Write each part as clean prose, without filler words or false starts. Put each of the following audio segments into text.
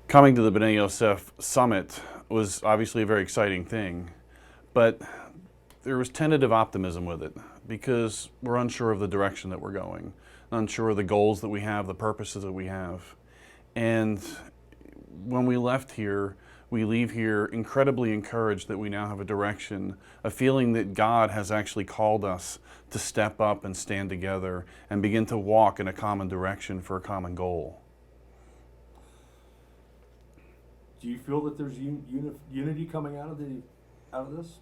Coming to the BYNA Summit was obviously a very exciting thing, but there was tentative optimism with it because we're unsure of the direction that we're going, unsure of the goals that we have, the purposes that we have. And when we left here, we leave here incredibly encouraged that we now have a direction, a feeling that God has actually called us to step up and stand together and begin to walk in a common direction for a common goal. Do you feel that there's unity coming out of this?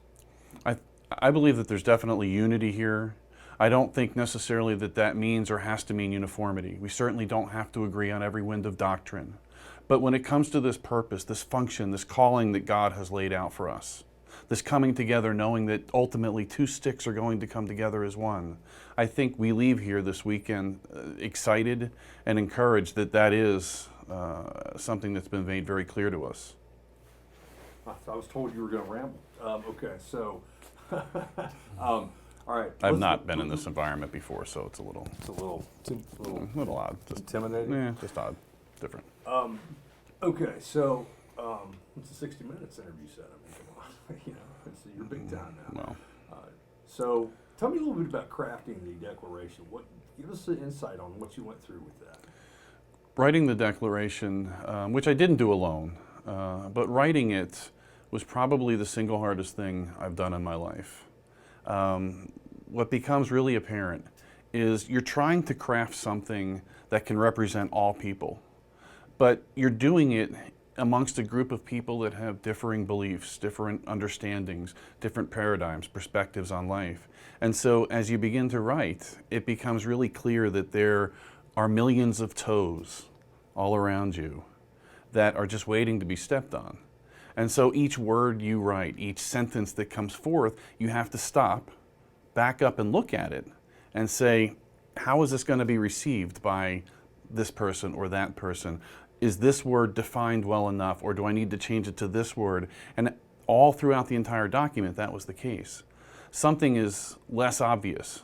I believe that there's definitely unity here. I don't think necessarily that that means or has to mean uniformity. We certainly don't have to agree on every wind of doctrine. But when it comes to this purpose, this function, this calling that God has laid out for us, this coming together knowing that ultimately two sticks are going to come together as one, I think we leave here this weekend excited and encouraged that that is something that's been made very clear to us. I was told you were going to ramble. Okay, so, all right. I've not been in this environment before, so it's a little odd. Just intimidating? Yeah, just odd, different. Okay, so it's a 60 Minutes interview set. I mean, come on, you're big time now. Well, so tell me a little bit about crafting the declaration. Give us an insight on what you went through with that. writing the declaration, which I didn't do alone, but writing it was probably the single hardest thing I've done in my life. What becomes really apparent is you're trying to craft something that can represent all people, but you're doing it amongst a group of people that have differing beliefs, different understandings, different paradigms, perspectives on life. And so as you begin to write, it becomes really clear that there are millions of toes all around you that are just waiting to be stepped on. And so each word you write, each sentence that comes forth, you have to stop, back up and look at it and say, how is this going to be received by this person or that person? Is this word defined well enough, or do I need to change it to this word? And all throughout the entire document, that was the case. Something is less obvious.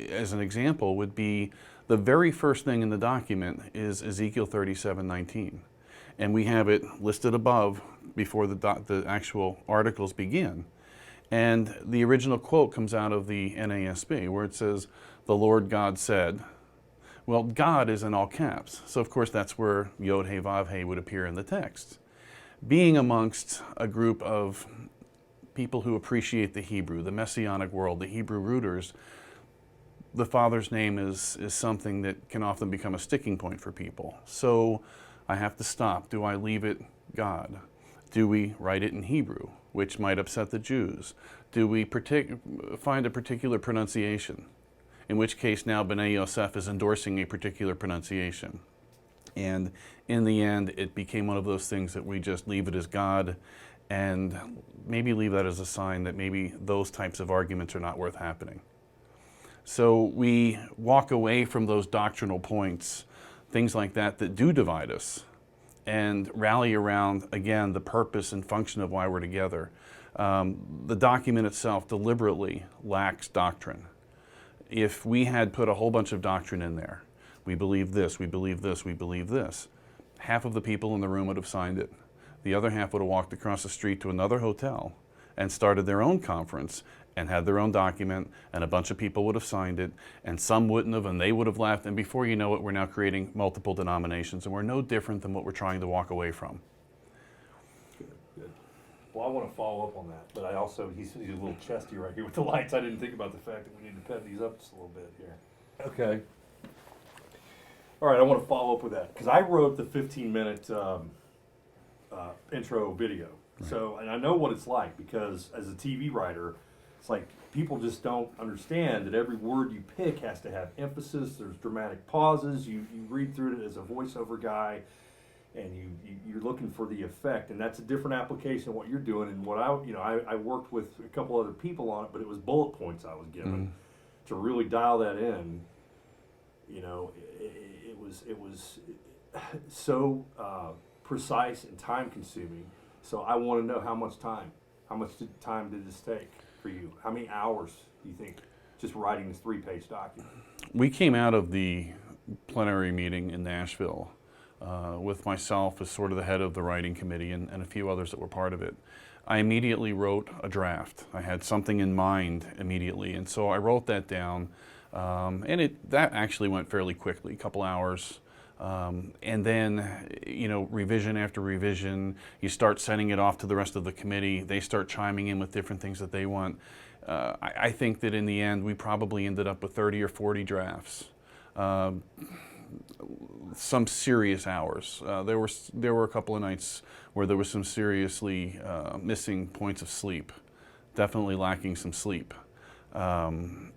As an example would be the very first thing in the document is Ezekiel 37:19. And we have it listed above before the actual articles begin. And the original quote comes out of the NASB where it says, "The Lord God said." Well, God is in all caps. So of course that's where Yod He Vav He would appear in the text. Being amongst a group of people who appreciate the Hebrew, the Messianic world, the Hebrew rooters, the Father's name is something that can often become a sticking point for people. So I have to stop. Do I leave it God? Do we write it in Hebrew, which might upset the Jews? Do we find a particular pronunciation? In which case now B'nai Yosef is endorsing a particular pronunciation. And in the end, it became one of those things that we just leave it as God and maybe leave that as a sign that maybe those types of arguments are not worth happening. So we walk away from those doctrinal points, things like that do divide us, and rally around, again, the purpose and function of why we're together. The document itself deliberately lacks doctrine. If we had put a whole bunch of doctrine in there, we believe this, we believe this, we believe this, half of the people in the room would have signed it. The other half would have walked across the street to another hotel and started their own conference and had their own document, and a bunch of people would have signed it, and some wouldn't have, and they would have left, and before you know it, we're now creating multiple denominations, and we're no different than what we're trying to walk away from. Good. Well, I want to follow up on that, but I also, he's a little chesty right here with the lights. I didn't think about the fact that we need to pep these up just a little bit here. Okay. All right, I want to follow up with that, because I wrote the 15-minute intro video. Right. So, and I know what it's like, because as a TV writer, it's like people just don't understand that every word you pick has to have emphasis. There's dramatic pauses. You read through it as a voiceover guy, and you're looking for the effect, and that's a different application of what you're doing. And what I worked with a couple other people on it, but it was bullet points I was given to really dial that in. It was so precise and time consuming. So I want to know how much time did this take for you? How many hours do you think just writing this 3-page document? We came out of the plenary meeting in Nashville with myself as sort of the head of the writing committee and a few others that were part of it. I immediately wrote a draft. I had something in mind immediately, and so I wrote that down, and that actually went fairly quickly, a couple hours. And then, revision after revision, you start sending it off to the rest of the committee. They start chiming in with different things that they want. I think that in the end, we probably ended up with 30 or 40 drafts. Some serious hours. There were a couple of nights where there was some seriously missing points of sleep, definitely lacking some sleep. But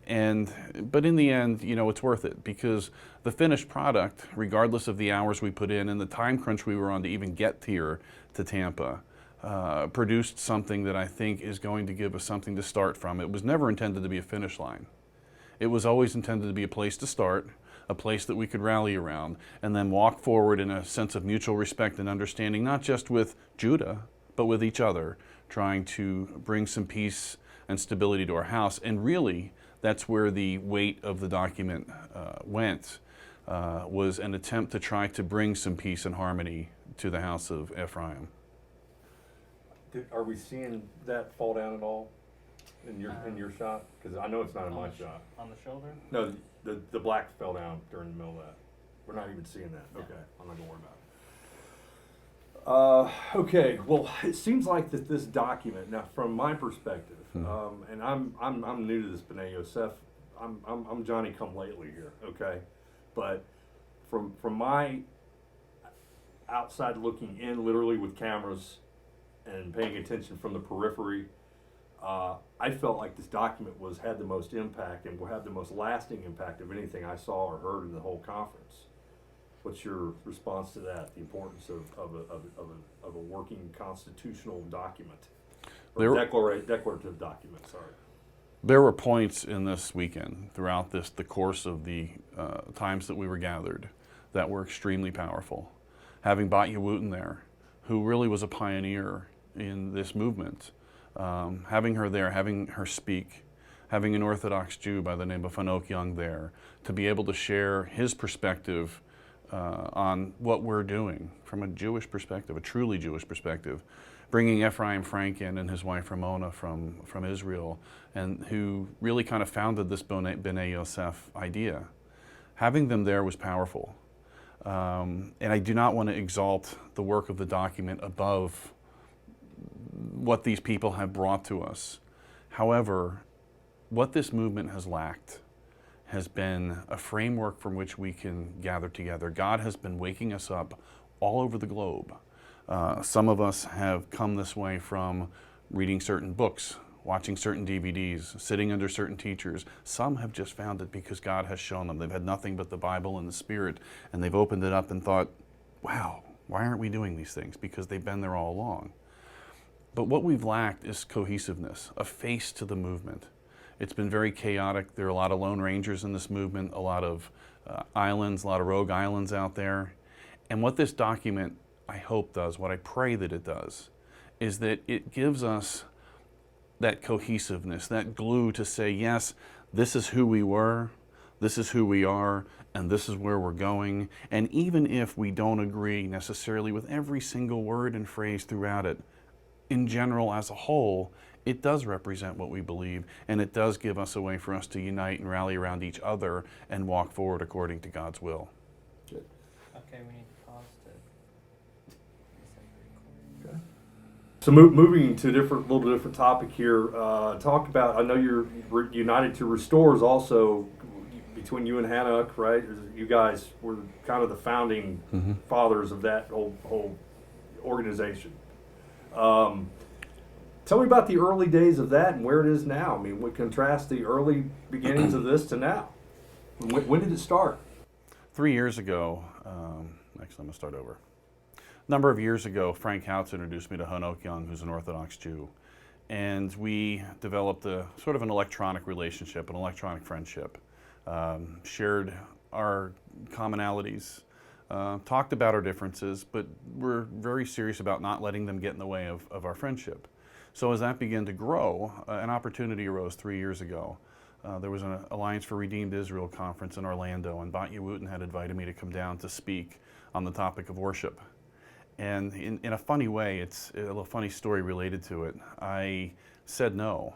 in the end, it's worth it, because the finished product, regardless of the hours we put in and the time crunch we were on to even get here to Tampa, produced something that I think is going to give us something to start from. It was never intended to be a finish line. It was always intended to be a place to start, a place that we could rally around, and then walk forward in a sense of mutual respect and understanding, not just with Judah, but with each other, trying to bring some peace and stability to our house. And really, that's where the weight of the document went, was an attempt to try to bring some peace and harmony to the house of Ephraim. Are we seeing that fall down at all in your shot? Because I know it's not in my shot. On the shoulder? No, the black fell down during the middle of that. We're not even seeing that. Okay, I'm not gonna worry about it. Okay, well, it seems like that this document, now from my perspective, and I'm new to this BYNA Yosef. I'm Johnny come lately here, okay, but from my outside looking in, literally with cameras and paying attention from the periphery, I felt like this document had the most impact and will have the most lasting impact of anything I saw or heard in the whole conference. What's your response to that? The importance of a working constitutional document, or declarative document. Sorry. There were points in this weekend, throughout the course of the times that we were gathered, that were extremely powerful. Having BYNA Summit there, who really was a pioneer in this movement, having her there, having her speak, having an Orthodox Jew by the name of Hanok Young there, to be able to share his perspective on what we're doing from a Jewish perspective, a truly Jewish perspective, bringing Ephraim Frank in and his wife Ramona from Israel, and who really kind of founded this BYNA Yosef idea. Having them there was powerful. And I do not want to exalt the work of the document above what these people have brought to us. However, what this movement has lacked has been a framework from which we can gather together. God has been waking us up all over the globe. Some of us have come this way from reading certain books, watching certain DVDs, sitting under certain teachers. Some have just found it because God has shown them. They've had nothing but the Bible and the Spirit, and they've opened it up and thought, wow, why aren't we doing these things? Because they've been there all along. But what we've lacked is cohesiveness, a face to the movement. It's been very chaotic. There are a lot of lone rangers in this movement, a lot of islands, a lot of rogue islands out there. And what this document, I hope, does, what I pray that it does, is that it gives us that cohesiveness, that glue to say, yes, this is who we were, this is who we are, and this is where we're going. And even if we don't agree necessarily with every single word and phrase throughout it, in general, as a whole, it does represent what we believe, and it does give us a way for us to unite and rally around each other and walk forward according to God's will. Good. Okay, we need to pause to. Okay. So moving to little different topic here. Talk about. I know you're United to Restore is also between you and Hanuk, right? You guys were kind of the founding fathers of that whole organization. Tell me about the early days of that and where it is now. I mean, we contrast the early beginnings of this to now. When did it start? 3 years ago, actually I'm going to start over. A number of years ago, Frank Houts introduced me to Hanok Young, who's an Orthodox Jew. And we developed a sort of an electronic relationship, an electronic friendship. Shared our commonalities, talked about our differences, but we're very serious about not letting them get in the way of our friendship. So as that began to grow, an opportunity arose 3 years ago. There was an Alliance for Redeemed Israel conference in Orlando, and BYNA Summit had invited me to come down to speak on the topic of worship. And in a funny way, it's a little funny story related to it. I said no,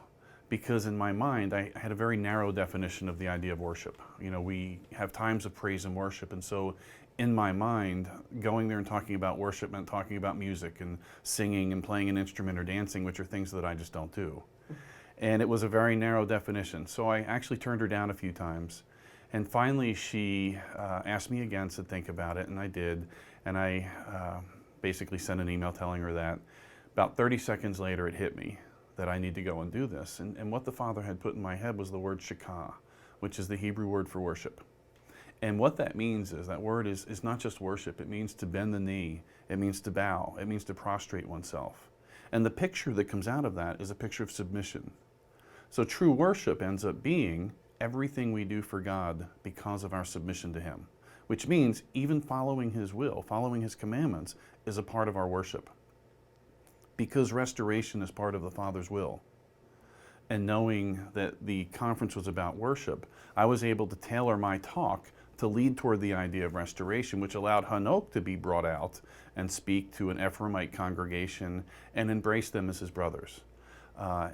because in my mind, I had a very narrow definition of the idea of worship. You know, we have times of praise and worship, and so in my mind, going there and talking about worship meant talking about music and singing and playing an instrument or dancing, which are things that I just don't do. And it was a very narrow definition. So I actually turned her down a few times. And finally, she asked me again to think about it, and I did. And I basically sent an email telling her that. About 30 seconds later, it hit me that I need to go and do this. And what the Father had put in my head was the word shakah, which is the Hebrew word for worship. And what that means is that word is not just worship. It means to bend the knee. It means to bow. It means to prostrate oneself. And the picture that comes out of that is a picture of submission. So true worship ends up being everything we do for God because of our submission to Him, which means even following His will, following His commandments is a part of our worship. Because restoration is part of the Father's will. And knowing that the conference was about worship, I was able to tailor my talk to lead toward the idea of restoration, which allowed Hanok to be brought out and speak to an Ephraimite congregation and embrace them as his brothers.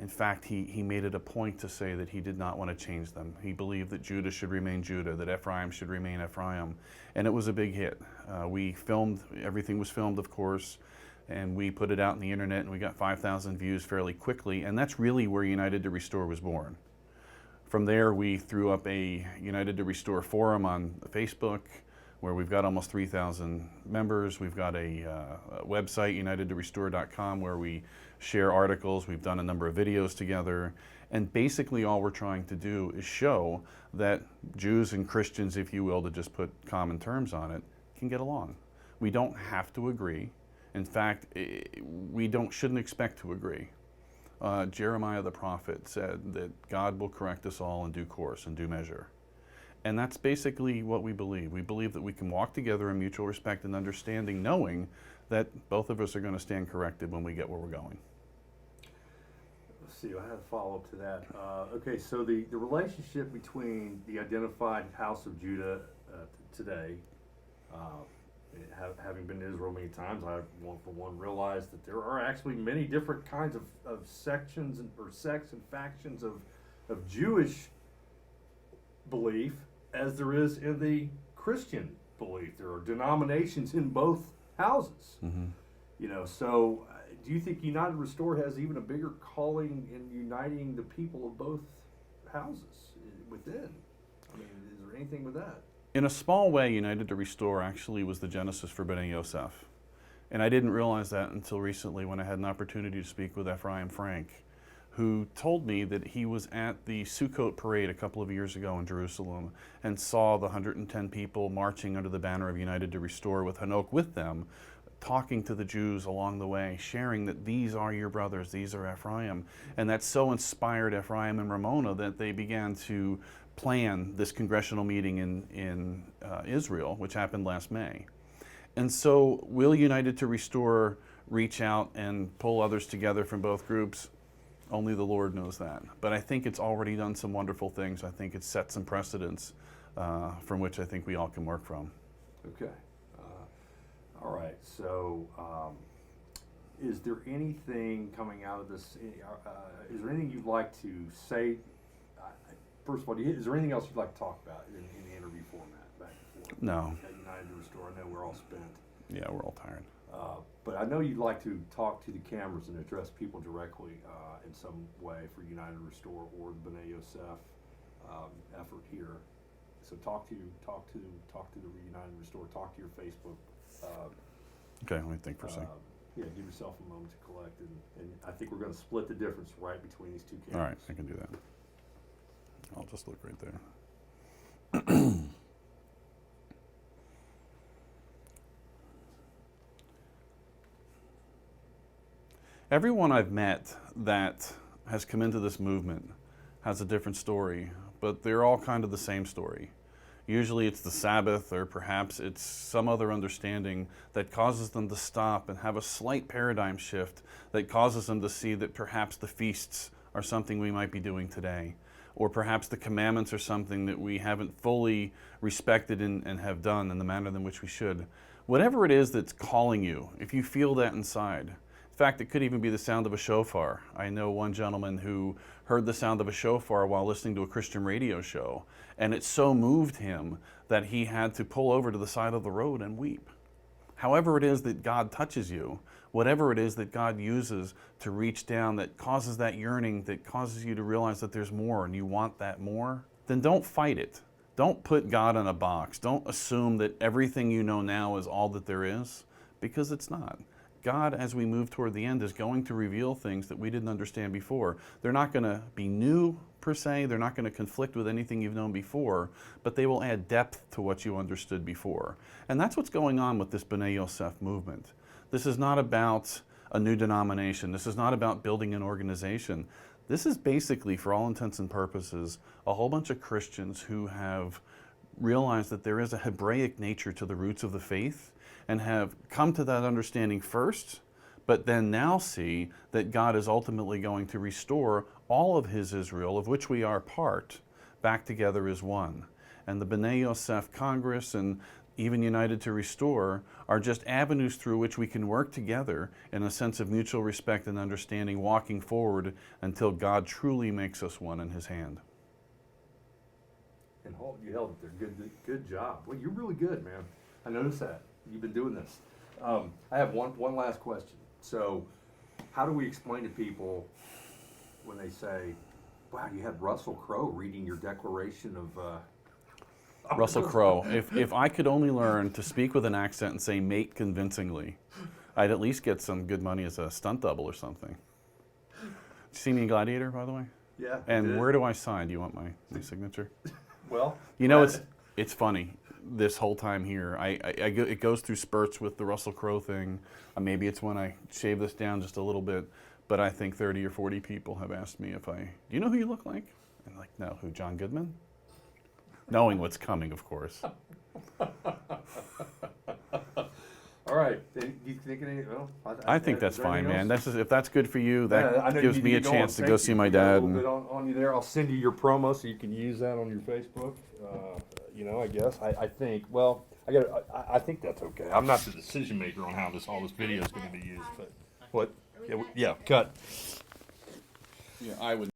In fact, he made it a point to say that he did not want to change them. He believed that Judah should remain Judah, that Ephraim should remain Ephraim, and it was a big hit. We filmed, everything was filmed, of course, and we put it out on the internet, and we got 5,000 views fairly quickly, and that's really where United to Restore was born. From there, we threw up a United to Restore forum on Facebook, where we've got almost 3,000 members. We've got a website, unitedtorestore.com, where we share articles. We've done a number of videos together. And basically all we're trying to do is show that Jews and Christians, if you will, to just put common terms on it, can get along. We don't have to agree. In fact, we shouldn't expect to agree. Jeremiah the prophet said that God will correct us all in due course and due measure. And that's basically what we believe. We believe that we can walk together in mutual respect and understanding, knowing that both of us are going to stand corrected when we get where we're going. Let's see, I have a follow-up to that. Okay, so the relationship between the identified house of Judah today, having been to Israel many times, I, for one, realized that there are actually many different kinds of sections or sects and factions of Jewish belief as there is in the Christian belief. There are denominations in both houses. Mm-hmm. You know, so do you think United Restore has even a bigger calling in uniting the people of both houses within? I mean, is there anything with that? In a small way, United to Restore actually was the genesis for BYNA Yosef. And I didn't realize that until recently when I had an opportunity to speak with Ephraim Frank, who told me that he was at the Sukkot parade a couple of years ago in Jerusalem and saw the 110 people marching under the banner of United to Restore with Hanok with them, talking to the Jews along the way, sharing that these are your brothers, these are Ephraim. And that so inspired Ephraim and Ramona that they began to plan this congressional meeting in Israel, which happened last May. And so will United to Restore reach out and pull others together from both groups? Only the Lord knows that. But I think it's already done some wonderful things. I think it's set some precedents from which I think we all can work from. Okay. All right. So is there anything coming out of this? Is there anything you'd like to say? First of all, is there anything else you'd like to talk about in the interview format back and forth? No. At United to Restore, I know we're all spent. Yeah, we're all tired. But I know you'd like to talk to the cameras and address people directly in some way for United Restore or the BYNA Yosef effort here. So talk to the United Restore. Talk to your Facebook. Okay, let me think for a second. Yeah, give yourself a moment to collect, and I think we're going to split the difference right between these two cameras. All right, I can do that. I'll just look right there. Everyone I've met that has come into this movement has a different story, but they're all kind of the same story. Usually it's the Sabbath, or perhaps it's some other understanding that causes them to stop and have a slight paradigm shift that causes them to see that perhaps the feasts are something we might be doing today, or perhaps the commandments are something that we haven't fully respected and have done in the manner in which we should. Whatever it is that's calling you, if you feel that inside. In fact, it could even be the sound of a shofar. I know one gentleman who heard the sound of a shofar while listening to a Christian radio show, and it so moved him that he had to pull over to the side of the road and weep. However it is that God touches you, whatever it is that God uses to reach down, that causes that yearning, that causes you to realize that there's more and you want that more, then don't fight it. Don't put God in a box. Don't assume that everything you know now is all that there is, because it's not. God, as we move toward the end, is going to reveal things that we didn't understand before. They're not going to be new per se. They're not going to conflict with anything you've known before, but they will add depth to what you understood before. And that's what's going on with this BYNA Yosef movement. This is not about a new denomination. This is not about building an organization. This is basically, for all intents and purposes, a whole bunch of Christians who have realized that there is a Hebraic nature to the roots of the faith and have come to that understanding first, but then now see that God is ultimately going to restore all of His Israel, of which we are part, back together as one. And the BYNA Yosef Congress and even United to Restore are just avenues through which we can work together in a sense of mutual respect and understanding, walking forward until God truly makes us one in His hand. And you held it there. Good job. Well, you're really good, man. I noticed that. You've been doing this. I have one last question. So, how do we explain to people when they say, "Wow, you had Russell Crowe reading your declaration of"? Russell Crowe. If I could only learn to speak with an accent and say "mate" convincingly, I'd at least get some good money as a stunt double or something. Did you see me in Gladiator, by the way? Yeah. And where do I sign? Do you want my signature? Well, you know, it's funny. This whole time here, it goes through spurts with the Russell Crowe thing. Maybe it's when I shave this down just a little bit, but I think 30 or 40 people have asked me do you know who you look like? And like, no, who, John Goodman? Knowing what's coming, of course. All right. Do you think any? Well, I think that's fine, man. If that's good for you, I know that gives you me need a to go chance on. to go Thank see you. my We got a dad. little bit on you there. I'll send you your promo so you can use that on your Facebook. I guess I think. Well, I think that's okay. I'm not the decision maker on how all this video is going to be used, but what? Yeah, cut. Yeah, I would.